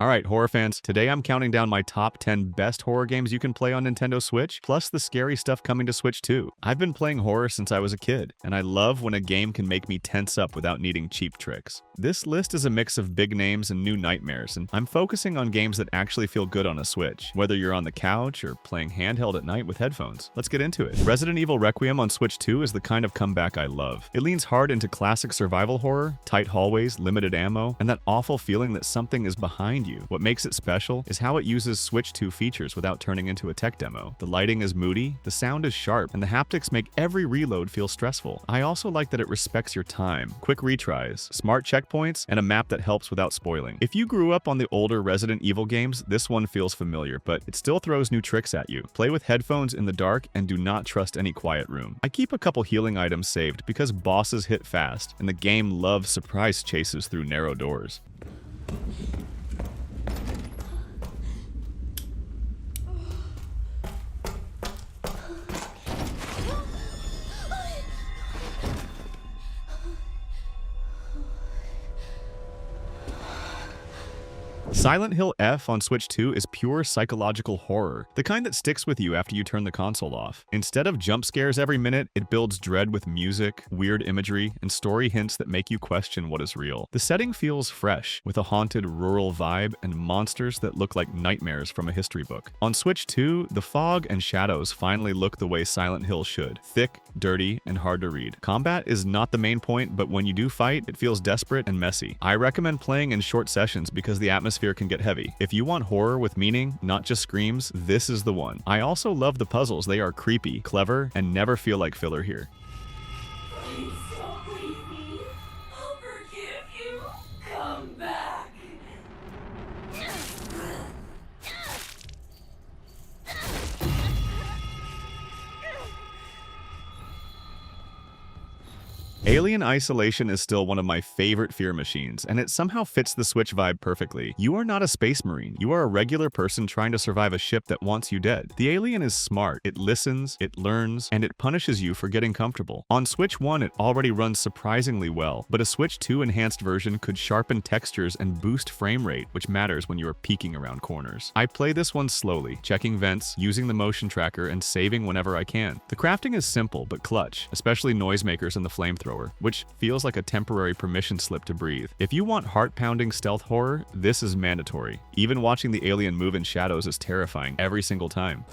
Alright, horror fans, today I'm counting down my top 10 best horror games you can play on Nintendo Switch, plus the scary stuff coming to Switch too. I've been playing horror since I was a kid, and I love when a game can make me tense up without needing cheap tricks. This list is a mix of big names and new nightmares, and I'm focusing on games that actually feel good on a Switch, whether you're on the couch or playing handheld at night with headphones. Let's get into it. Resident Evil Requiem on Switch 2 is the kind of comeback I love. It leans hard into classic survival horror, tight hallways, limited ammo, and that awful feeling that something is behind you. What makes it special is how it uses Switch 2 features without turning into a tech demo. The lighting is moody, the sound is sharp, and the haptics make every reload feel stressful. I also like that it respects your time, quick retries, smart checkpoints, and a map that helps without spoiling. If you grew up on the older Resident Evil games, this one feels familiar, but it still throws new tricks at you. Play with headphones in the dark and do not trust any quiet room. I keep a couple healing items saved because bosses hit fast, and the game loves surprise chases through narrow doors. Silent Hill F on Switch 2 is pure psychological horror, the kind that sticks with you after you turn the console off. Instead of jump scares every minute, it builds dread with music, weird imagery, and story hints that make you question what is real. The setting feels fresh, with a haunted rural vibe and monsters that look like nightmares from a history book. On Switch 2, the fog and shadows finally look the way Silent Hill should: thick, dirty, and hard to read. Combat is not the main point, but when you do fight, it feels desperate and messy. I recommend playing in short sessions because the atmosphere can get heavy. If you want horror with meaning, not just screams, this is the one. I also love the puzzles. They are creepy, clever, and never feel like filler here. Please don't leave me. I'll forgive you. Come back. Alien Isolation is still one of my favorite fear machines, and it somehow fits the Switch vibe perfectly. You are not a space marine, you are a regular person trying to survive a ship that wants you dead. The alien is smart, it listens, it learns, and it punishes you for getting comfortable. On Switch 1 it already runs surprisingly well, but a Switch 2 enhanced version could sharpen textures and boost frame rate, which matters when you are peeking around corners. I play this one slowly, checking vents, using the motion tracker, and saving whenever I can. The crafting is simple but clutch, especially noisemakers and the flamethrower, which feels like a temporary permission slip to breathe. If you want heart-pounding stealth horror, this is mandatory. Even watching the alien move in shadows is terrifying every single time.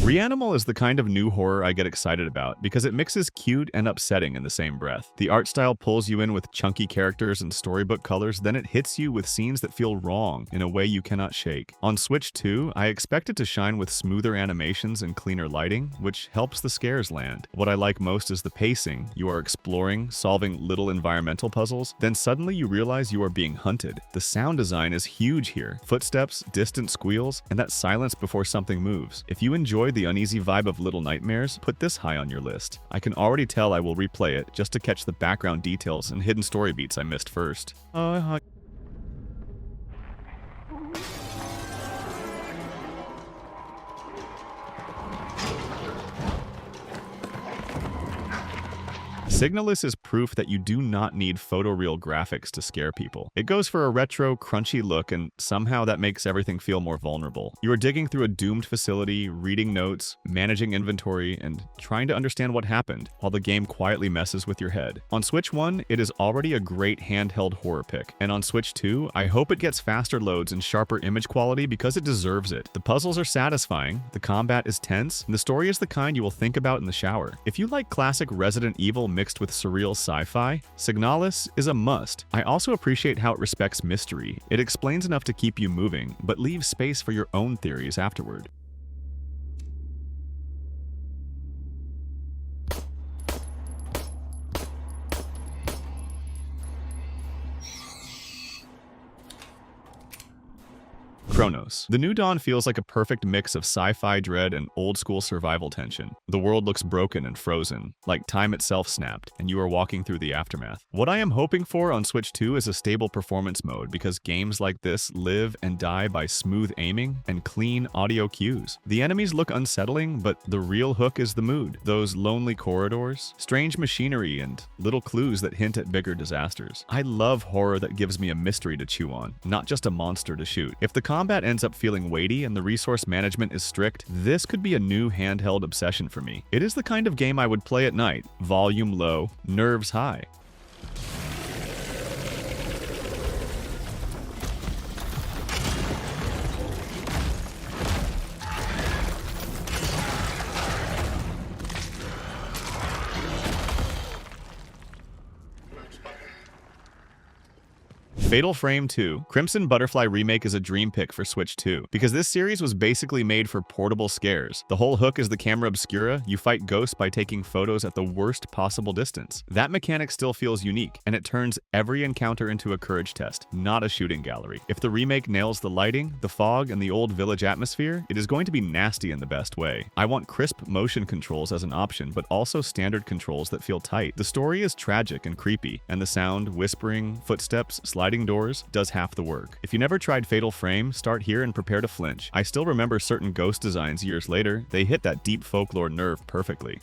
REANIMAL is the kind of new horror I get excited about because it mixes cute and upsetting in the same breath. The art style pulls you in with chunky characters and storybook colors, then it hits you with scenes that feel wrong in a way you cannot shake. On Switch 2, I expect it to shine with smoother animations and cleaner lighting, which helps the scares land. What I like most is the pacing. You are exploring, solving little environmental puzzles, then suddenly you realize you are being hunted. The sound design is huge here. Footsteps, distant squeals, and that silence before something moves. If you enjoyed the uneasy vibe of Little Nightmares, put this high on your list. I can already tell I will replay it just to catch the background details and hidden story beats I missed first. Signalis is proof that you do not need photoreal graphics to scare people. It goes for a retro, crunchy look, and somehow that makes everything feel more vulnerable. You are digging through a doomed facility, reading notes, managing inventory, and trying to understand what happened, while the game quietly messes with your head. On Switch 1, it is already a great handheld horror pick, and on Switch 2, I hope it gets faster loads and sharper image quality because it deserves it. The puzzles are satisfying, the combat is tense, and the story is the kind you will think about in the shower. If you like classic Resident Evil mixed with surreal sci-fi, Signalis is a must. I also appreciate how it respects mystery. It explains enough to keep you moving, but leaves space for your own theories afterward. Cronos. Cronos. The New Dawn feels like a perfect mix of sci-fi dread and old-school survival tension. The world looks broken and frozen, like time itself snapped, and you are walking through the aftermath. What I am hoping for on Switch 2 is a stable performance mode, because games like this live and die by smooth aiming and clean audio cues. The enemies look unsettling, but the real hook is the mood. Those lonely corridors, strange machinery, and little clues that hint at bigger disasters. I love horror that gives me a mystery to chew on, not just a monster to shoot. If the combat ends up feeling weighty and the resource management is strict, this could be a new handheld obsession for me. It is the kind of game I would play at night, volume low, nerves high. Fatal Frame 2. Crimson Butterfly Remake is a dream pick for Switch 2, because this series was basically made for portable scares. The whole hook is the camera obscura. You fight ghosts by taking photos at the worst possible distance. That mechanic still feels unique, and it turns every encounter into a courage test, not a shooting gallery. If the remake nails the lighting, the fog, and the old village atmosphere, it is going to be nasty in the best way. I want crisp motion controls as an option, but also standard controls that feel tight. The story is tragic and creepy, and the sound, whispering, footsteps, sliding doors does half the work. If you never tried Fatal Frame, start here and prepare to flinch. I still remember certain ghost designs years later. They hit that deep folklore nerve perfectly.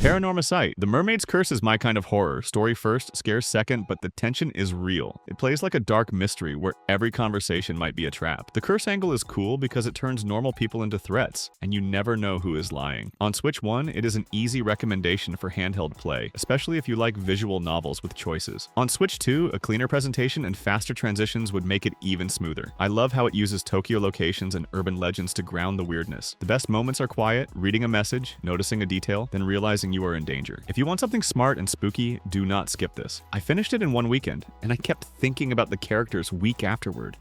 Paranormasight. The Mermaid's Curse is my kind of horror. Story first, scares second, but the tension is real. It plays like a dark mystery where every conversation might be a trap. The curse angle is cool because it turns normal people into threats, and you never know who is lying. On Switch 1, it is an easy recommendation for handheld play, especially if you like visual novels with choices. On Switch 2, a cleaner presentation and faster transitions would make it even smoother. I love how it uses Tokyo locations and urban legends to ground the weirdness. The best moments are quiet, reading a message, noticing a detail, then realizing you are in danger. If you want something smart and spooky, do not skip this. I finished it in one weekend, and I kept thinking about the characters week afterward.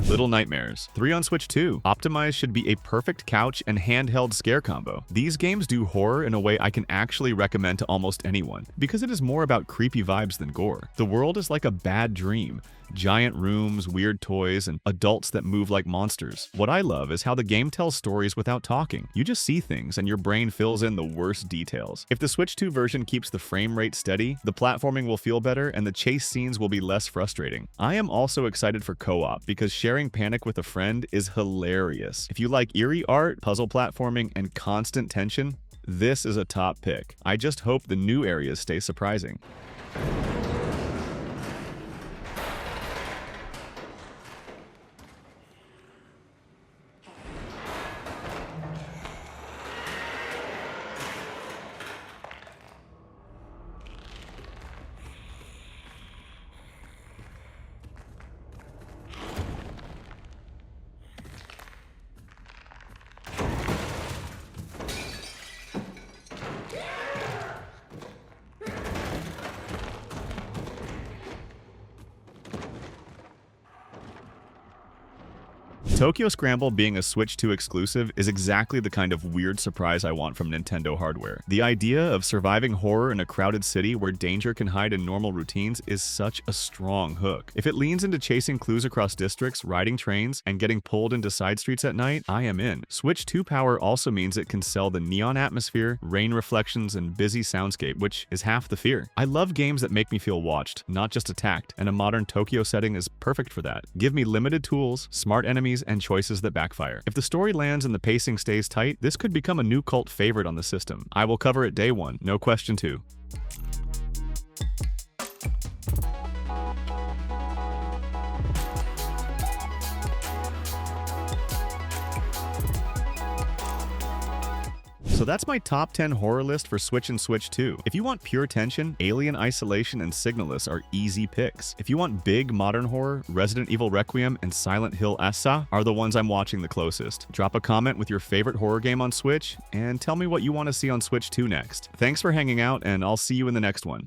Little Nightmares. 3 on Switch 2. Optimized should be a perfect couch and handheld scare combo. These games do horror in a way I can actually recommend to almost anyone, because it is more about creepy vibes than gore. The world is like a bad dream. Giant rooms, weird toys, and adults that move like monsters. What I love is how the game tells stories without talking. You just see things and your brain fills in the worst details. If the Switch 2 version keeps the frame rate steady, the platforming will feel better and the chase scenes will be less frustrating. I am also excited for co-op because sharing panic with a friend is hilarious. If you like eerie art, puzzle platforming, and constant tension, this is a top pick. I just hope the new areas stay surprising. Tokyo Scramble being a Switch 2 exclusive is exactly the kind of weird surprise I want from Nintendo hardware. The idea of surviving horror in a crowded city where danger can hide in normal routines is such a strong hook. If it leans into chasing clues across districts, riding trains, and getting pulled into side streets at night, I am in. Switch 2 power also means it can sell the neon atmosphere, rain reflections, and busy soundscape, which is half the fear. I love games that make me feel watched, not just attacked, and a modern Tokyo setting is perfect for that. Give me limited tools, smart enemies, and choices that backfire. If the story lands and the pacing stays tight, this could become a new cult favorite on the system. I will cover it day one, no question too. So that's my top 10 horror list for Switch and Switch 2. If you want pure tension, Alien Isolation and Signalis are easy picks. If you want big modern horror, Resident Evil Requiem and Silent Hill Assa are the ones I'm watching the closest. Drop a comment with your favorite horror game on Switch, and tell me what you want to see on Switch 2 next. Thanks for hanging out, and I'll see you in the next one.